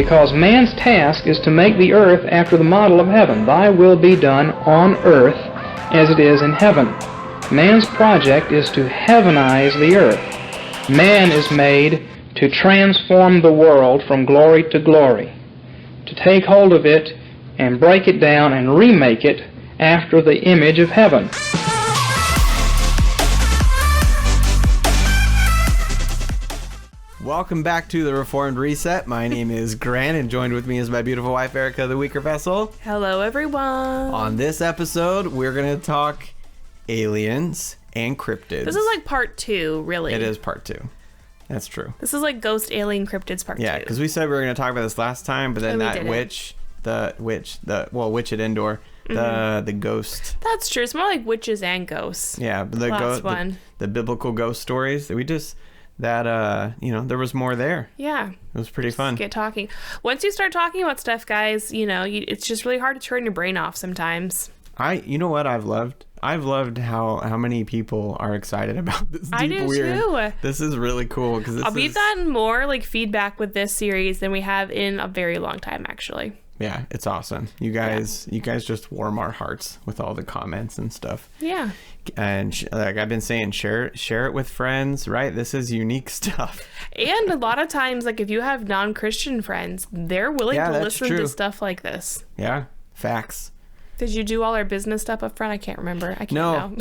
because man's task is to make the earth after the model of heaven. Thy will be done on earth as it is in heaven. Man's project is to heavenize the earth. Man is made to transform the world from glory to glory, to take hold of it and break it down and remake it after the image of heaven. Welcome back to the Reformed Reset. My name is Grant, and joined with me is my beautiful wife, Ericha, the weaker vessel. Hello, everyone. On this episode, we're going to talk aliens and cryptids. This is like part 2, really. It is part 2. That's true. This is like Ghost Alien Cryptids part 2. Yeah, because we said we were going to talk about this last time, but then that witch at Endor, the ghost. That's true. It's more like witches and ghosts. Yeah, but the biblical ghost stories that we just... there was more there. Yeah. It was pretty fun. Get talking. Once you start talking about stuff, guys, it's just really hard to turn your brain off sometimes. You know what I've loved? I've loved how many people are excited about this deep weird. Too. This is really cool because we've gotten more like feedback with this series than we have in a very long time, actually. Yeah, it's awesome. You guys just warm our hearts with all the comments and stuff. Yeah. And like I've been saying, share it with friends, right? This is unique stuff. And a lot of times, like if you have non-Christian friends, they're willing to listen to stuff like this. Yeah, facts. Did you do all our business stuff up front? I can't remember. I can't know.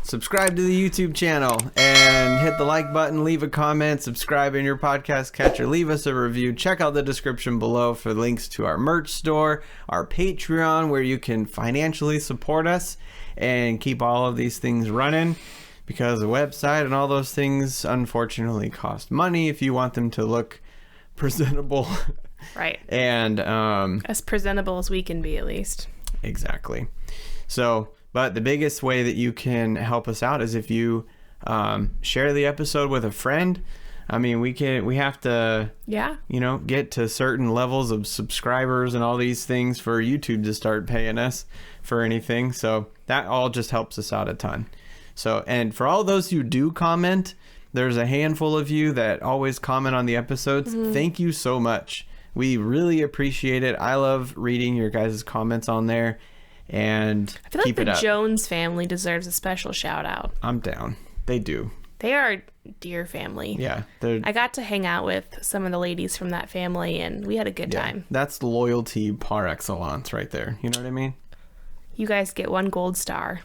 Subscribe to the YouTube channel and hit the like button, leave a comment, subscribe in your podcast catcher, leave us a review. Check out the description below for links to our merch store, our Patreon, where you can financially support us and keep all of these things running, because the website and all those things unfortunately cost money if you want them to look presentable. Right. And as presentable as we can be, at least. Exactly. So, but the biggest way that you can help us out is if you share the episode with a friend. I mean, we have to, get to certain levels of subscribers and all these things for YouTube to start paying us for anything. So that all just helps us out a ton. So, and for all those who do comment, there's a handful of you that always comment on the episodes. Mm-hmm. Thank you so much. We really appreciate it. I love reading your guys' comments on there. And I feel like the Jones family deserves a special shout out. I'm down. They do. They are a dear family. Yeah. I got to hang out with some of the ladies from that family, and we had a good time. That's loyalty par excellence right there. You know what I mean? You guys get 1 gold star.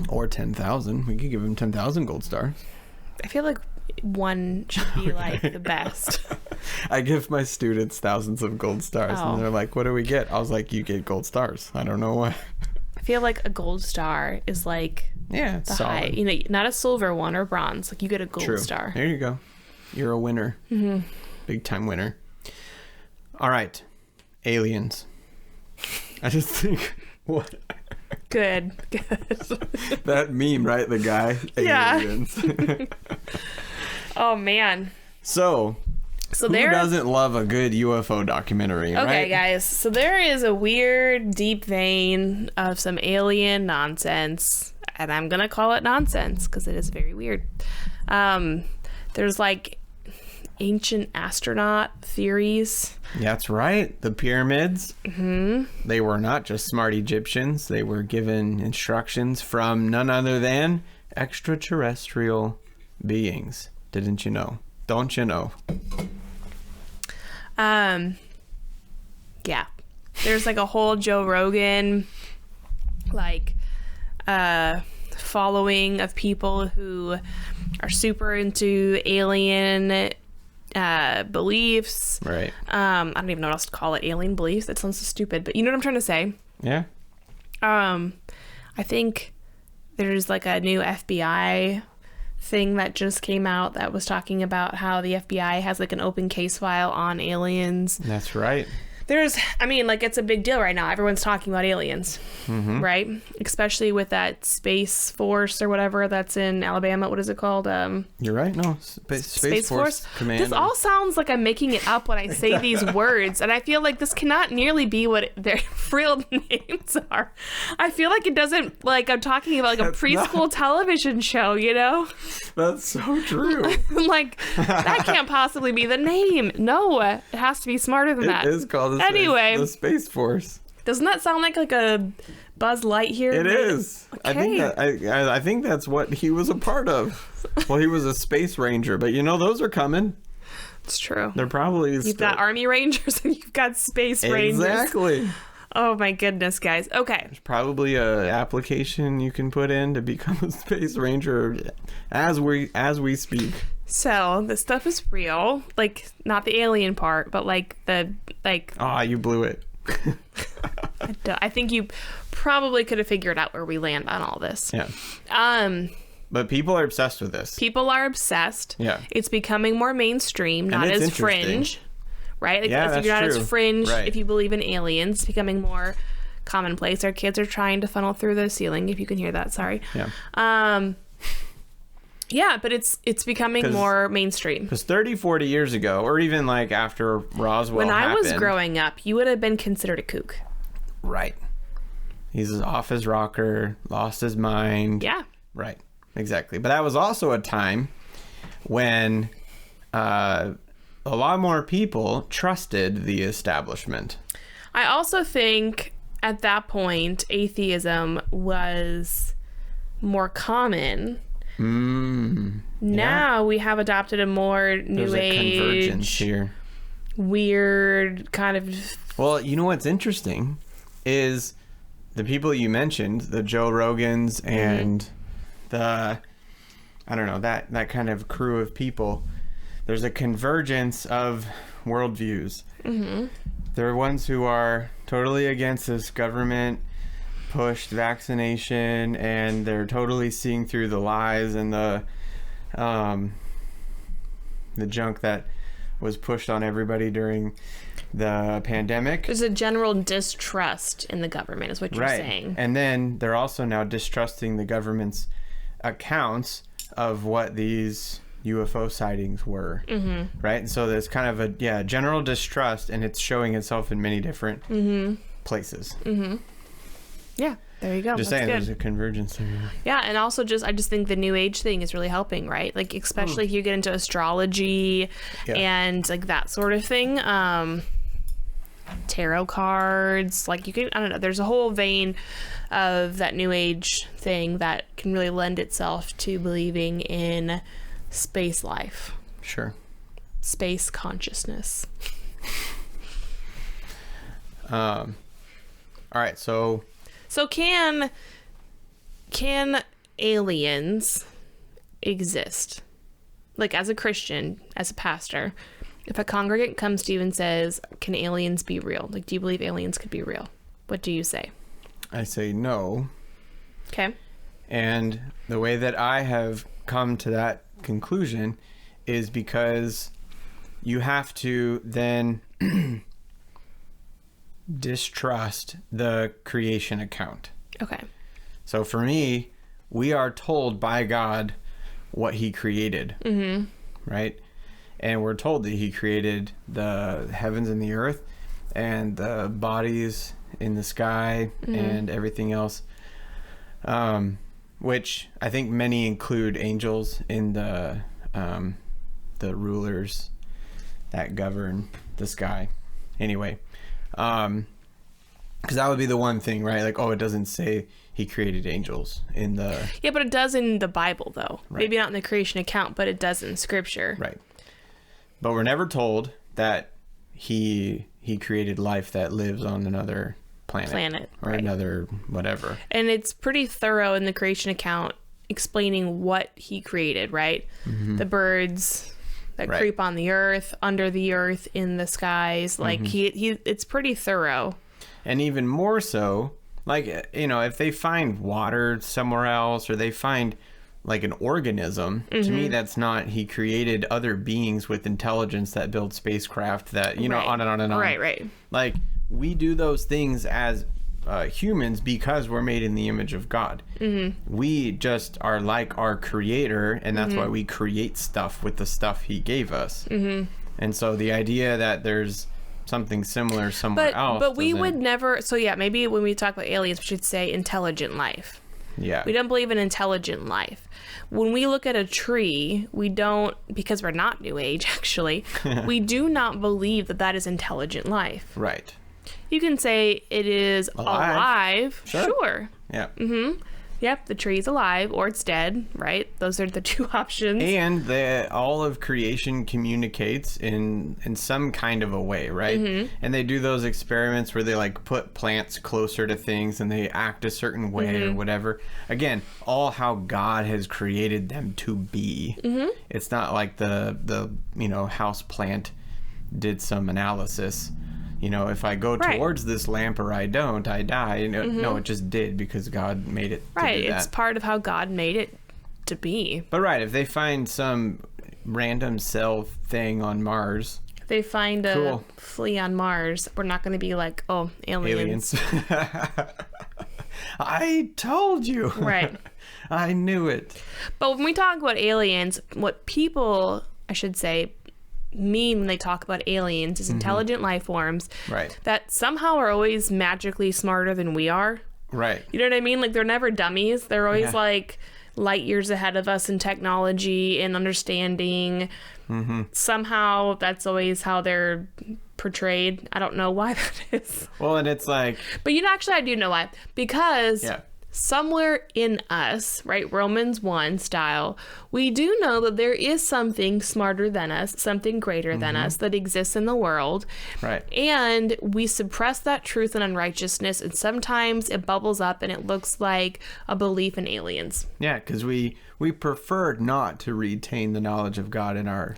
Or 10,000. We could give them 10,000 gold stars. I feel like 1 should be like the best. I give my students thousands of gold stars, and they're like, what do we get? I was like, you get gold stars. I don't know why. I feel like a gold star is like the solid. high, not a silver one or bronze. Like you get a gold star. There you go. You're a winner. Mm-hmm. Big time winner. All right. Aliens. I just think what Good. That meme, right? The guy. Aliens. Yeah. Oh man. So who doesn't love a good UFO documentary, right? Okay, guys. So there is a weird, deep vein of some alien nonsense, and I'm gonna call it nonsense because it is very weird. There's like ancient astronaut theories. That's right. The pyramids. Mm-hmm. They were not just smart Egyptians. They were given instructions from none other than extraterrestrial beings. Didn't you know? Don't you know? Yeah. There's like a whole Joe Rogan following of people who are super into alien beliefs. Right. I don't even know what else to call it. Alien beliefs. That sounds so stupid, but you know what I'm trying to say? Yeah. I think there's like a new FBI thing that just came out that was talking about how the FBI has like an open case file on aliens. That's right. It's a big deal right now. Everyone's talking about aliens, right? Especially with that Space Force or whatever that's in Alabama. What is it called? You're right. No, Space Force Command. This all sounds like I'm making it up when I say these words, and I feel like this cannot nearly be what their real names are. I feel like it doesn't, like I'm talking about like a preschool television show, you know? That's so true. Like, that can't possibly be the name. No, it has to be smarter than that. It is called the Space Force. Doesn't that sound like a Buzz Lightyear? It is. Okay. I think that's what he was a part of. Well, he was a space ranger, but those are coming. It's true. They're probably You've got Army Rangers and you've got Space Rangers. Exactly. Oh my goodness, guys. Okay. There's probably a application you can put in to become a Space Ranger as we speak. So this stuff is real, like not the alien part, but like you blew it. I think you probably could have figured out where we land on all this. Yeah. But people are obsessed with this. People are obsessed. Yeah. It's becoming more mainstream, not as fringe, right? Like, yeah, if you're not true. as fringe, right. If you believe in aliens, it's becoming more commonplace. Our kids are trying to funnel through the ceiling. If you can hear that, sorry. Yeah. Yeah, but it's becoming more mainstream. Because 30, 40 years ago, or even like after Roswell when I was happened, growing up, you would have been considered a kook. Right. He's off his rocker, lost his mind. Yeah. Right. Exactly. But that was also a time when a lot more people trusted the establishment. I also think at that point, atheism was more common. Now we have adopted a more new age, convergence here. Weird kind of. Well, you know what's interesting is the people you mentioned, the Joe Rogans and the, I don't know, that kind of crew of people. There's a convergence of worldviews. There are ones who are totally against this government pushed vaccination, and they're totally seeing through the lies and the junk that was pushed on everybody during the pandemic. There's a general distrust in the government, is what you're saying. And then they're also now distrusting the government's accounts of what these UFO sightings were. Right? And so there's kind of a general distrust, and it's showing itself in many different places. Yeah, there you go. Just That's saying, good. there's a convergence there. Yeah, and also I just think the new age thing is really helping, right? Like, especially if you get into astrology and like that sort of thing. Tarot cards, like you can, I don't know, there's a whole vein of that new age thing that can really lend itself to believing in space life. Sure. Space consciousness. All right, so can aliens exist? Like, as a Christian, as a pastor, if a congregant comes to you and says, can aliens be real? Like, do you believe aliens could be real? What do you say? I say no. Okay. And the way that I have come to that conclusion is because you have to then distrust the creation account. Okay. So for me, we are told by God what he created. Right? And we're told that he created the heavens and the earth and the bodies in the sky and everything else, which I think many include angels in the rulers that govern the sky. Anyway, because that would be the one thing, right? Like, it doesn't say he created angels in the... Yeah, but it does in the Bible, though. Right. Maybe not in the creation account, but it does in Scripture. Right. But we're never told that he created life that lives on another planet or another whatever. And it's pretty thorough in the creation account explaining what he created, right? The birds that creep on the earth, under the earth, in the skies. Like, it's pretty thorough. And even more so, like, if they find water somewhere else, or they find like an organism. To me, that's not, he created other beings with intelligence that build spacecraft that, you know, on and on and on. Right. Like, we do those things as humans because we're made in the image of God. We just are like our creator, and that's why we create stuff with the stuff he gave us. And so the idea that there's something similar somewhere else. But we would never, so yeah, maybe when we talk about aliens, we should say intelligent life. Yeah. We don't believe in intelligent life. When we look at a tree, we don't, because we're not New Age, actually, we do not believe that that is intelligent life. Right. You can say it is alive. Sure. Yeah. Yep, the tree's alive or it's dead, right? Those are the two options. And all of creation communicates in some kind of a way, right? And they do those experiments where they like put plants closer to things and they act a certain way or whatever. Again, all how God has created them to be. It's not like the you know, house plant did some analysis. You know, if I go towards this lamp or I don't, I die. No, it just did because God made it to do that. It's part of how God made it to be. But if they find some random cell thing on Mars. If they find a flea on Mars, we're not going to be like, oh, aliens. I told you. Right. I knew it. But when we talk about aliens, what people, I should say, mean when they talk about aliens is intelligent life forms that somehow are always magically smarter than we are. Right. You know what I mean? Like, they're never dummies. They're always like light years ahead of us in technology and understanding. Somehow that's always how they're portrayed. I don't know why that is. Well, and it's like, but you know, actually I do know why. Because somewhere in us, right, Romans 1 style, we do know that there is something smarter than us, something greater than us that exists in the world. Right. And we suppress that truth and unrighteousness, and sometimes it bubbles up and it looks like a belief in aliens. Yeah, because we preferred not to retain the knowledge of God in our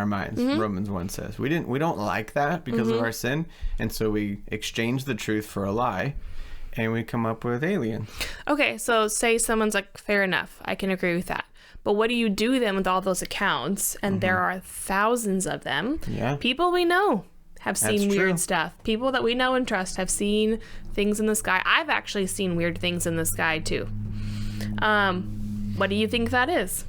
minds. Romans 1 says we don't like that because of our sin, and so we exchange the truth for a lie. And we come up with aliens. Okay, so say someone's like, fair enough, I can agree with that. But what do you do then with all those accounts? And there are thousands of them. Yeah. People we know have seen weird stuff. People that we know and trust have seen things in the sky. I've actually seen weird things in the sky too. What do you think that is?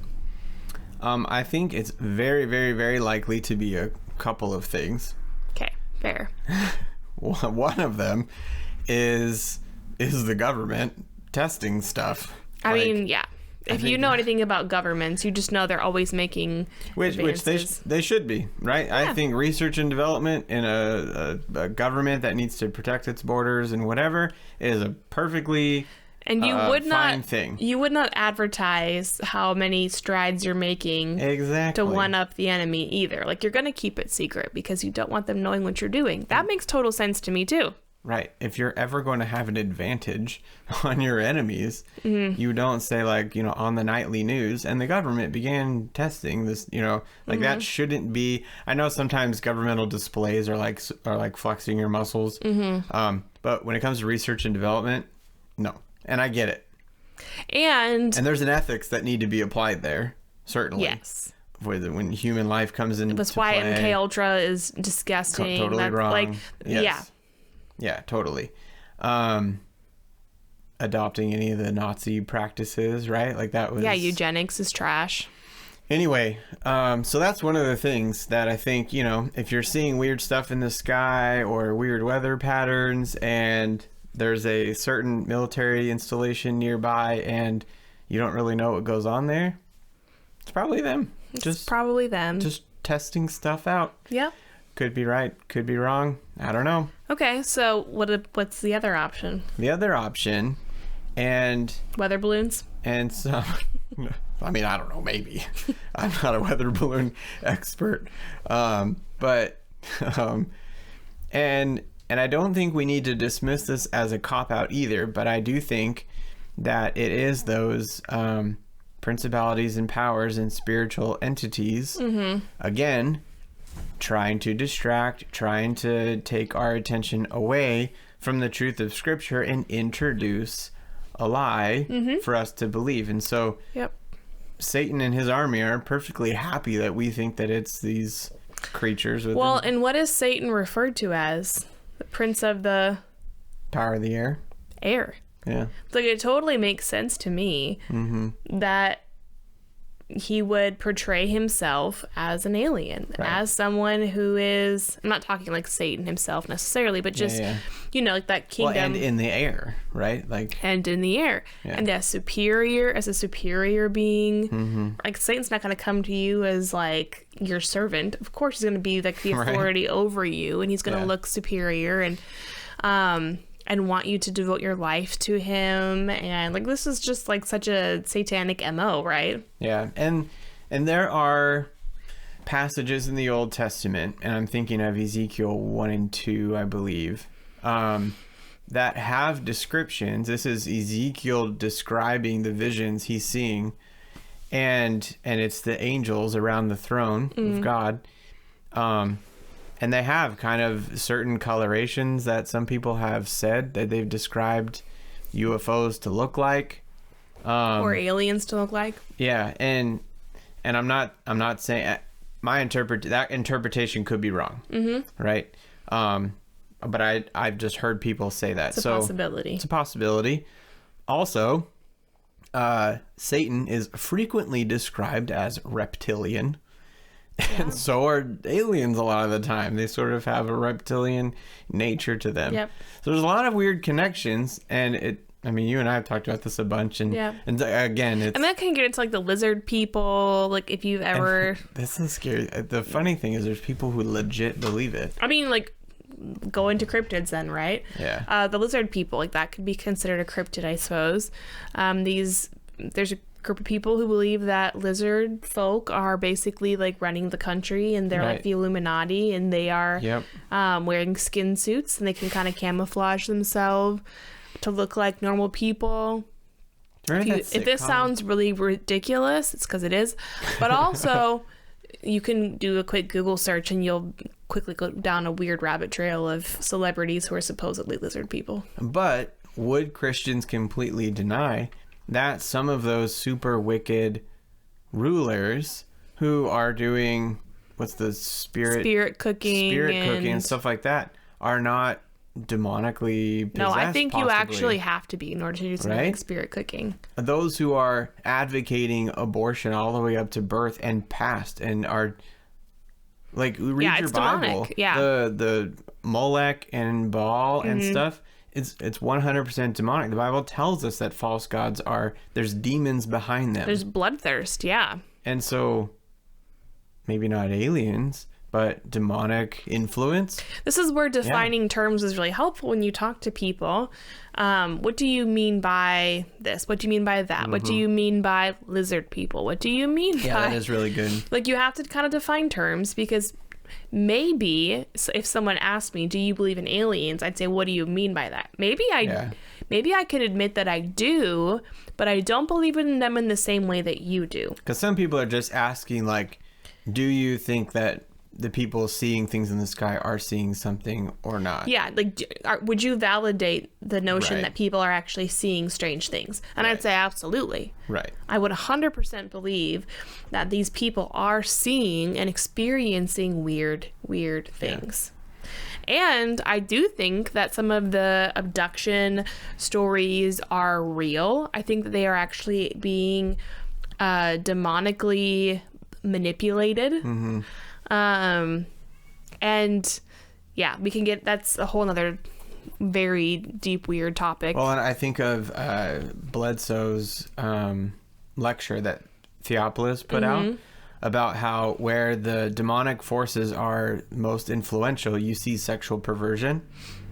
I think it's very, very, very likely to be a couple of things. Okay, fair. One of them is the government testing stuff. I mean, yeah. If you know anything about governments, you just know they're always making advances. Which they should be, right? Yeah. I think research and development in a government that needs to protect its borders and whatever is a perfectly fine thing. You would not advertise how many strides you're making to one up the enemy either. Like, you're going to keep it secret because you don't want them knowing what you're doing. That makes total sense to me too. Right. If you're ever going to have an advantage on your enemies, you don't say, like, you know, on the nightly news, and the government began testing this, you know, like that shouldn't be. I know sometimes governmental displays are like flexing your muscles. But when it comes to research and development, no. And I get it. And there's an ethics that need to be applied there, certainly. Yes. When human life comes into That's why play. MK Ultra is disgusting. Totally wrong. Like, yes. Yeah, totally. Adopting any of the Nazi practices, right? Like that was... Yeah, eugenics is trash. Anyway, so that's one of the things that I think, you know, if you're seeing weird stuff in the sky or weird weather patterns and there's a certain military installation nearby and you don't really know what goes on there, it's probably them. It's probably them. Just testing stuff out. Yeah. Could be right, could be wrong. I don't know. Okay, so what's the other option? The other option, and... Weather balloons? And some... I mean, I don't know, maybe. I'm not a weather balloon expert. And I don't think we need to dismiss this as a cop-out either, but I do think that it is those principalities and powers and spiritual entities, again, trying to distract, trying to take our attention away from the truth of Scripture and introduce a lie for us to believe. And so Satan and his army are perfectly happy that we think that it's these creatures with and what is Satan referred to as? The prince of the power of the air. Yeah. Like, it totally makes sense to me that he would portray himself as an alien, as someone who is, I'm not talking like Satan himself necessarily, but just, like that kingdom. Well, and in the air, right? And in the air. Yeah. And as a superior being. Like, Satan's not going to come to you as like your servant. Of course, he's going to be like the authority over you, and he's going to look superior and want you to devote your life to him. And like, this is just like such a satanic MO, right? Yeah. And there are passages in the Old Testament, and I'm thinking of Ezekiel 1 and 2, I believe, that have descriptions. This is Ezekiel describing the visions he's seeing, and it's the angels around the throne of God. And they have kind of certain colorations that some people have said that they've described UFOs to look like, or aliens to look like. Yeah, and I'm not saying that interpretation could be wrong, right? But I've just heard people say that. It's a possibility. It's a possibility. Also, Satan is frequently described as reptilian. And so are aliens a lot of the time. They sort of have a reptilian nature to them. Yep. So there's a lot of weird connections, and you and I have talked about this a bunch, and again, and that can get into like the lizard people. Like, if you've ever, this is scary. The funny thing is, there's people who legit believe it. I mean, like, go into cryptids then, right? Yeah. The lizard people, like, that could be considered a cryptid, I suppose. There's a group of people who believe that lizard folk are basically like running the country, and they're like the Illuminati, and they are wearing skin suits, and they can kind of camouflage themselves to look like normal people. If this sounds really ridiculous, it's because it is. But also, you can do a quick Google search, and you'll quickly go down a weird rabbit trail of celebrities who are supposedly lizard people. But would Christians completely deny that some of those super wicked rulers who are doing spirit cooking and stuff like that are not demonically possessed? No, I think possibly. You actually have to be in order to do something like spirit cooking. Those who are advocating abortion all the way up to birth and past, and are like, read your Bible, the Molech and Baal and stuff. It's 100% demonic. The Bible tells us that false gods there's demons behind them. There's bloodthirst, yeah. And so, maybe not aliens, but demonic influence. This is where defining terms is really helpful when you talk to people. What do you mean by this? What do you mean by that? What do you mean by lizard people? What do you mean by... Yeah, that is really good. Like, you have to kind of define terms, because maybe if someone asked me, do you believe in aliens? I'd say, what do you mean by that? Maybe I could admit that I do, but I don't believe in them in the same way that you do. Because some people are just asking, like, do you think that the people seeing things in the sky are seeing something or not? Yeah, like, would you validate the notion that people are actually seeing strange things? And I'd say absolutely. Right. I would 100% believe that these people are seeing and experiencing weird things. And I do think that some of the abduction stories are real. I think that they are actually being demonically manipulated. And yeah, we can that's a whole nother very deep, weird topic. Well, and I think of Bledsoe's lecture that Theophilus put out about how where the demonic forces are most influential, you see sexual perversion.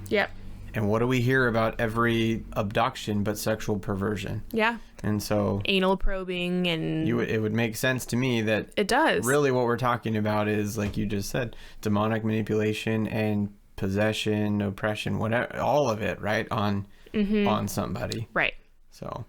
Yep. And what do we hear about every abduction but sexual perversion? Yeah. And so anal probing, and it would make sense to me that it does. Really what we're talking about is, like you just said, demonic manipulation and possession, oppression, whatever, all of it, right? On somebody. Right. So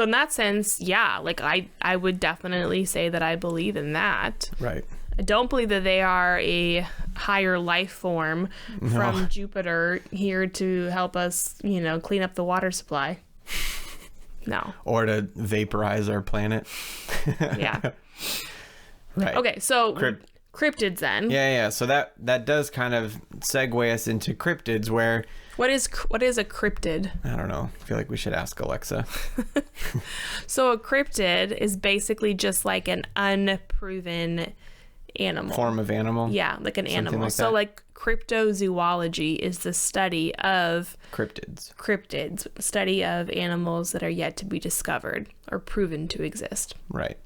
in that sense, yeah, like I would definitely say that I believe in that. Right. I don't believe that they are a higher life form from Jupiter here to help us, clean up the water supply. No. Or to vaporize our planet. Yeah. Right. Okay, so cryptids then. Yeah. So that does kind of segue us into cryptids, where... What is a cryptid? I don't know. I feel like we should ask Alexa. So a cryptid is basically just like an unproven animal. Form of animal? Yeah, like an animal. Like so like cryptozoology is the study of cryptids, study of animals that are yet to be discovered or proven to exist. Right.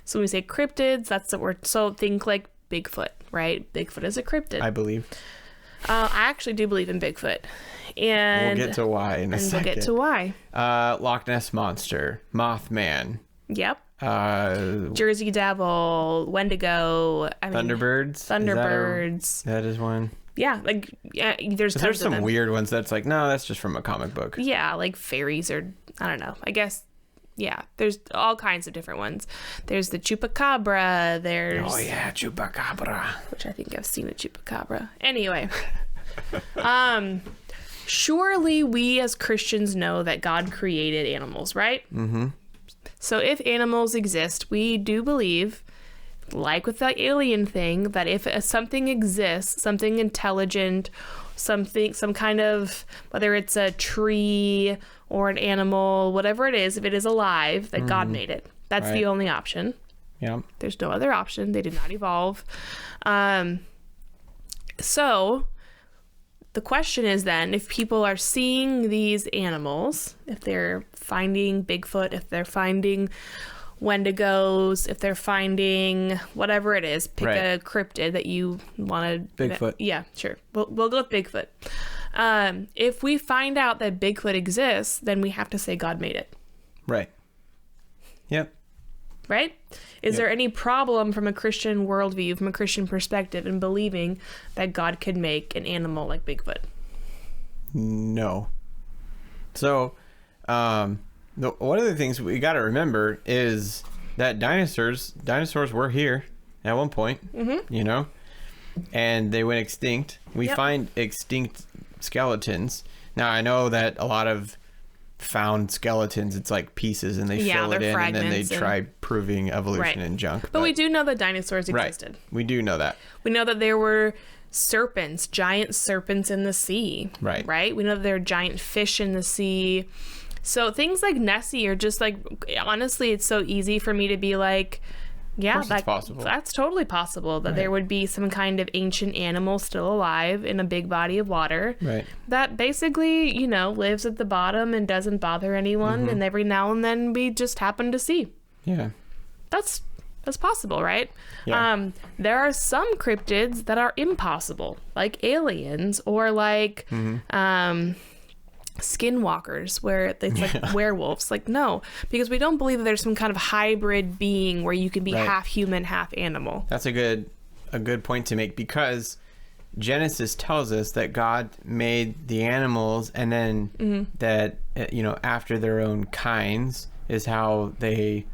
So when we say cryptids, that's the word. So think like Bigfoot, right? Bigfoot is a cryptid. I believe. I actually do believe in Bigfoot. And we'll get to why in a second. We'll get to why. Loch Ness Monster, Mothman. Yep. Jersey Devil, Wendigo. Thunderbirds. That is one. Yeah, like there's some weird ones that's like, no, that's just from a comic book. Yeah, like fairies or I don't know. I guess yeah, there's all kinds of different ones. There's the chupacabra. There's chupacabra. Which I think I've seen a chupacabra. Anyway, surely we as Christians know that God created animals, right? Mm-hmm. So if animals exist, we do believe, like with the alien thing, that if something exists, something intelligent, some kind of, whether it's a tree or an animal, whatever it is, if it is alive, that God made it. That's the only option. Yeah. There's no other option. They did not evolve. So the question is then, if people are seeing these animals, if they're finding Bigfoot, if they're finding Wendigos, if they're finding whatever it is, pick a cryptid that you want to... Bigfoot. Yeah, sure. We'll go with Bigfoot. If we find out that Bigfoot exists, then we have to say God made it. Right. Yep. Right? Is there any problem from a Christian worldview, from a Christian perspective, in believing that God could make an animal like Bigfoot? No. So, one of the things we got to remember is that dinosaurs were here at one point, you know, and they went extinct. We find extinct skeletons. Now, I know that a lot of found skeletons, it's like pieces and they fill it in and then they try proving evolution and junk. But we do know that dinosaurs existed. Right. We do know that. We know that there were serpents, giant serpents in the sea. Right? We know that there are giant fish in the sea. So things like Nessie are just like, honestly, it's so easy for me to be like, yeah, that's possible. That's totally possible that there would be some kind of ancient animal still alive in a big body of water that basically, you know, lives at the bottom and doesn't bother anyone. And every now and then we just happen to see. Yeah. That's possible, right? Yeah. There are some cryptids that are impossible, like aliens or like skinwalkers, where it's like werewolves. Like, no, because we don't believe that there's some kind of hybrid being where you can be half human, half animal. That's a good point to make, because Genesis tells us that God made the animals, and then that, you know, after their own kinds is how they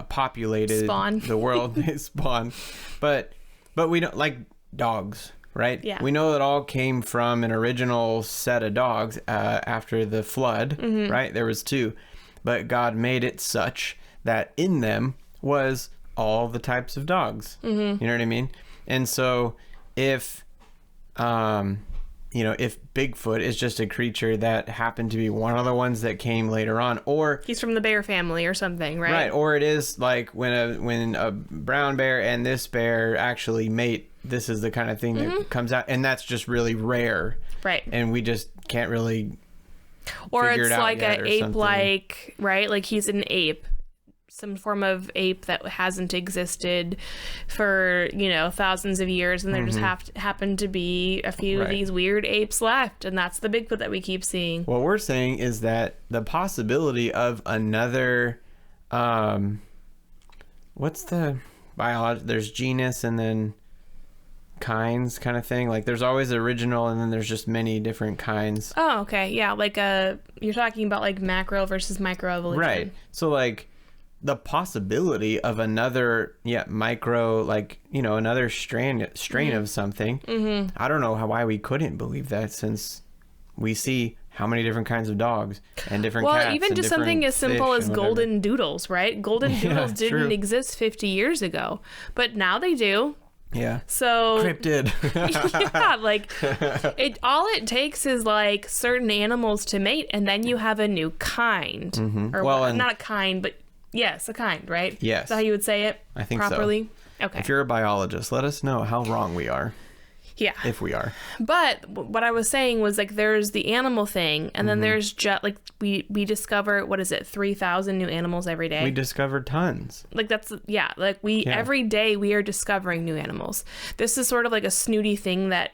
populated the world. They spawn, but we don't, like dogs. Right? Yeah. We know that all came from an original set of dogs after the flood, right? There was 2. But God made it such that in them was all the types of dogs. You know what I mean? And so if, you know, if Bigfoot is just a creature that happened to be one of the ones that came later on, or... he's from the bear family or something, right? Right. Or it is like when a brown bear and this bear actually mate, this is the kind of thing that comes out, and that's just really rare, right? And we just can't really or it's like an ape, like, right, like he's an ape, some form of ape that hasn't existed for, you know, thousands of years, and there just happen to be a few of these weird apes left, and that's the Bigfoot that we keep seeing. What we're saying is that the possibility of another what's the biology, there's genus and then kinds kind of thing, like there's always original and then there's just many different kinds. Oh, okay. Yeah, like you're talking about like macro versus micro evolution, right? So like the possibility of another micro, like, you know, another strain of something. I don't know why we couldn't believe that, since we see how many different kinds of dogs and different well, cats. Even just something as simple as golden whatever. doodles, right? Golden doodles didn't true. exist 50 years ago, but now they do. Yeah. So Cryptid. yeah, like all it takes is like certain animals to mate, and then you have a new kind. Mm-hmm. Or well, not a kind, but yes, a kind, right? Yes. Is that how you would say it? I think properly? so. Okay. If you're a biologist, let us know how wrong we are. Yeah. If we are. But what I was saying was like there's the animal thing, and then there's just like we discover, what is it, 3,000 new animals every day. We discovered tons. Like that's like every day we are discovering new animals. This is sort of like a snooty thing that,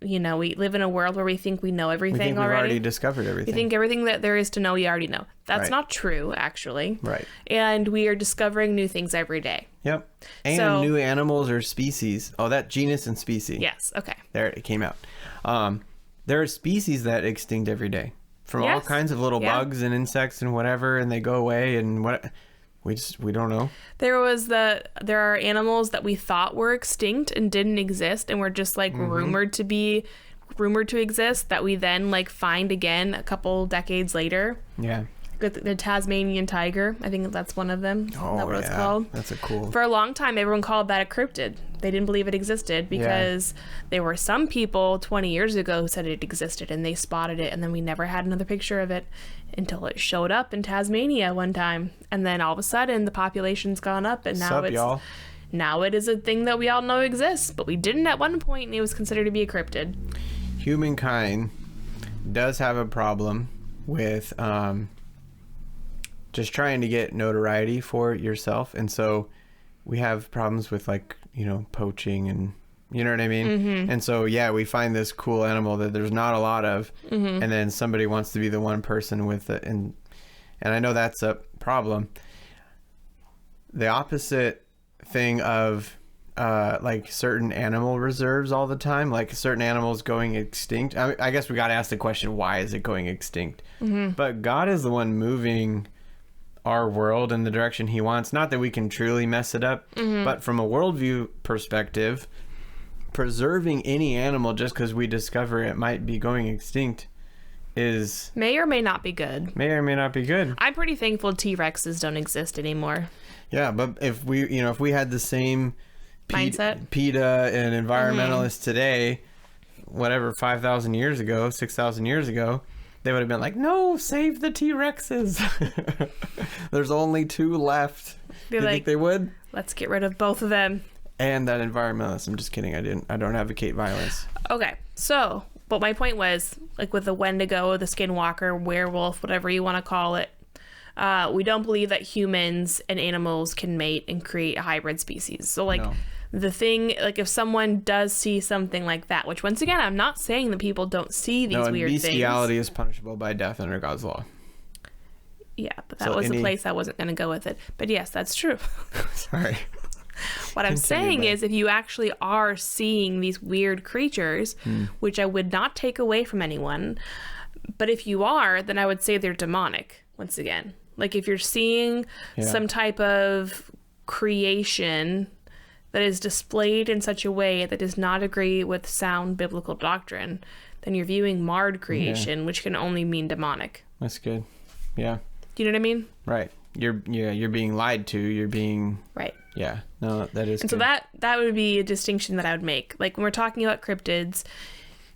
you know, we live in a world where we think we know everything we think already. We've already discovered everything. We think everything that there is to know, we already know. That's Right. not true, actually. Right. And we are discovering new things every day. Yep. And So- new animals or species. Oh, that genus and species. Yes. Okay. There, it came out. There are species that extinct every day from all Yes. kinds of little Yeah. bugs and insects and whatever, and they go away, and we don't know. There are animals that we thought were extinct and didn't exist and were just like rumored to exist that we then like find again a couple decades later. Yeah. The Tasmanian tiger, I think that's one of them. Oh, Is that what yeah. it's called? That's a cool. For a long time, everyone called that a cryptid. They didn't believe it existed because there were some people 20 years ago who said it existed and they spotted it, and then we never had another picture of it until it showed up in Tasmania one time. And then all of a sudden, the population's gone up, and now y'all? Now it is a thing that we all know exists, but we didn't at one point, and it was considered to be a cryptid. Humankind does have a problem with just trying to get notoriety for yourself, and so we have problems with, like, you know, poaching, and you know what I mean. And so we find this cool animal that there's not a lot of, and then somebody wants to be the one person with it, and I know that's a problem. The opposite thing of like certain animal reserves all the time, like certain animals going extinct. I guess we got to ask the question, why is it going extinct? But God is the one moving our world in the direction he wants. Not that we can truly mess it up, but from a worldview perspective, preserving any animal just because we discover it might be going extinct may or may not be good. I'm pretty thankful T-Rexes don't exist anymore. Yeah, but if we had the same mindset, PETA and environmentalists today, whatever, 5,000 years ago, 6,000 years ago, they would have been like, no, save the T-Rexes. There's only 2 left. You think they would? Let's get rid of both of them. And that environmentalist. I'm just kidding. I don't advocate violence. Okay. So, but my point was, like with the Wendigo, the Skinwalker, werewolf, whatever you want to call it, we don't believe that humans and animals can mate and create a hybrid species. So, like, the thing, like, if someone does see something like that, which, once again, I'm not saying that people don't see these weird things. Bestiality is punishable by death under God's law. Yeah, but that was the place I wasn't going to go with it. But yes, that's true. Sorry. What I'm saying is, if you actually are seeing these weird creatures, which I would not take away from anyone, but if you are, then I would say they're demonic, once again. Like, if you're seeing some type of creation that is displayed in such a way that does not agree with sound biblical doctrine, then you're viewing marred creation, which can only mean demonic. That's good. Yeah. Do you know what I mean? Right. You're being lied to. You're being... Right. Yeah. No, that is and good. So that would be a distinction that I would make. Like, when we're talking about cryptids,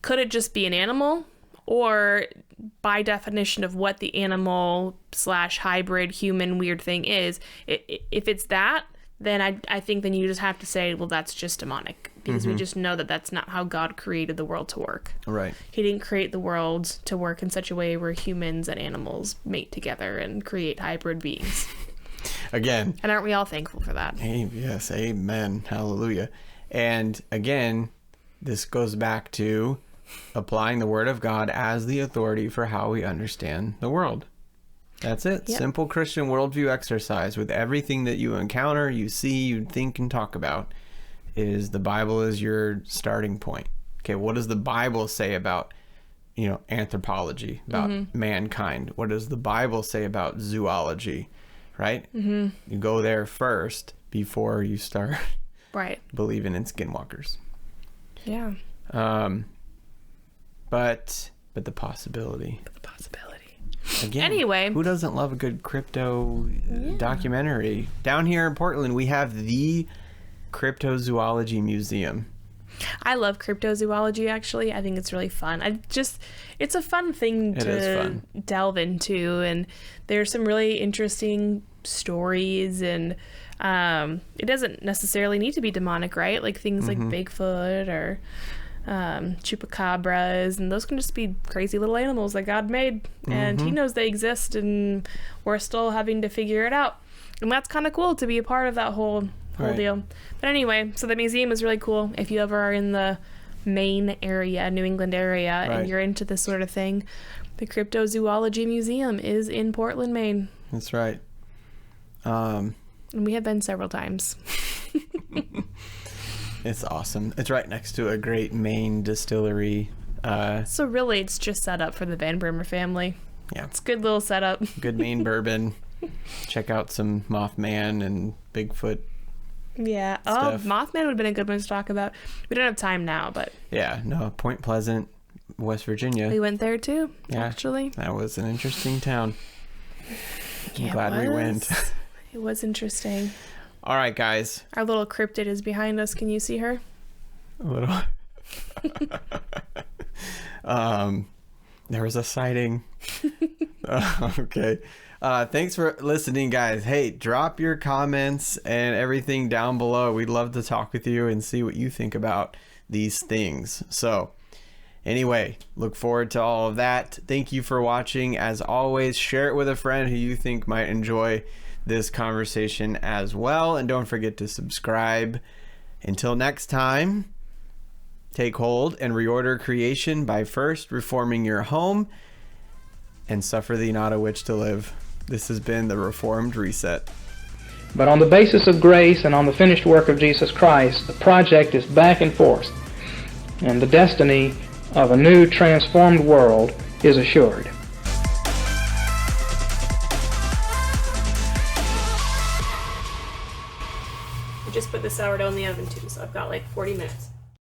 could it just be an animal? Or by definition of what the animal / hybrid human weird thing is, if it's that, then I think then you just have to say, well, that's just demonic. Because we just know that that's not how God created the world to work. Right. He didn't create the world to work in such a way where humans and animals mate together and create hybrid beings. Again. And aren't we all thankful for that? Yes. Amen. Hallelujah. And again, this goes back to applying the Word of God as the authority for how we understand the world. That's it. Yep. Simple Christian worldview exercise with everything that you encounter, you see, you think, and talk about. Is the Bible is your starting point. Okay, what does the Bible say about, anthropology, about mankind? What does the Bible say about zoology, right? You go there first before you start believing in skinwalkers. Yeah. But but the possibility. Again, anyway, who doesn't love a good crypto documentary? Down here in Portland, we have the Cryptozoology Museum. I love cryptozoology, actually. I think it's really fun. It's a fun thing to delve into, and there's some really interesting stories, and it doesn't necessarily need to be demonic, right? Like things like Bigfoot or chupacabras, and those can just be crazy little animals that God made, and he knows they exist, and we're still having to figure it out. And that's kind of cool to be a part of that whole deal. But anyway, so the museum is really cool. If you ever are in the Maine area, New England area, and you're into this sort of thing, the Cryptozoology Museum is in Portland, Maine. That's right. And we have been several times. It's awesome. It's right next to a great Maine distillery. So really, it's just set up for the Van Brimmer family. Yeah. It's a good little setup. Good Maine bourbon. Check out some Mothman and Bigfoot. Yeah. Stuff. Oh, Mothman would have been a good one to talk about. We don't have time now, but... Yeah, no, Point Pleasant, West Virginia. We went there too, actually. That was an interesting town. I'm glad we went. It was interesting. All right, guys. Our little cryptid is behind us. Can you see her? A little. There was a sighting. Okay. Thanks for listening, guys. Hey, drop your comments and everything down below. We'd love to talk with you and see what you think about these things. So anyway, look forward to all of that. Thank you for watching. As always, share it with a friend who you think might enjoy this conversation as well. And don't forget to subscribe. Until next time, take hold and reorder creation by first reforming your home, and suffer thee not a witch to live. This has been the Reformed Reset. But on the basis of grace and on the finished work of Jesus Christ, the project is back and forth, and the destiny of a new transformed world is assured. I just put the sourdough in the oven too, so I've got like 40 minutes.